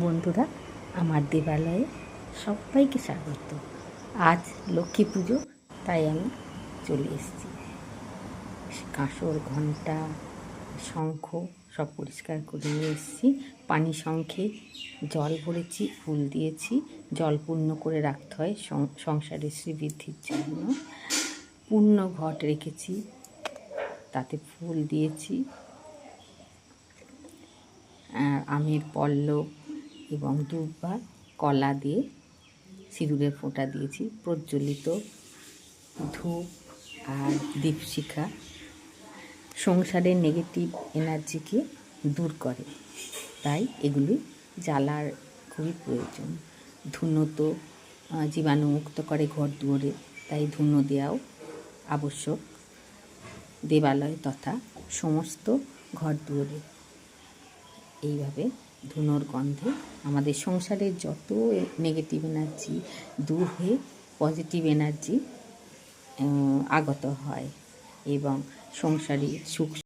বন্ধুরা, আমার দেবালয়ে সবাইকে স্বাগত। আজ লক্ষ্মী পুজো, তাই আমি চলে এসেছি। কাঁসর, ঘণ্টা, শঙ্খ সব পরিষ্কার করে নিয়ে এসেছি। পানি শঙ্খে জল ভরেছি, ফুল দিয়েছি। জল পূর্ণ করে রাখতে হয় সংসারের শ্রীবৃদ্ধির জন্য। পূর্ণ ঘট রেখেছি, তাতে ফুল দিয়েছি, আমের পল্লব এবং দুর্বা কলা দিয়ে সিঁদুরের ফোঁটা দিয়েছি। প্রজ্বলিত ধূপ আর দীপশিখা সংসারের নেগেটিভ এনার্জিকে দূর করে, তাই এগুলি জ্বালার খুবই প্রয়োজন। ধুনো তো জীবাণুমুক্ত করে ঘর দুয়ারে, তাই ধুনো দেওয়াও আবশ্যক দেবালয় তথা সমস্ত ঘর দুয়ারে। এইভাবে ধুনোর গন্ধে আমাদের সংসারের যত নেগেটিভ এনার্জি দূর হয়ে পজিটিভ এনার্জি আগত হয় এবং সংসারে সুখ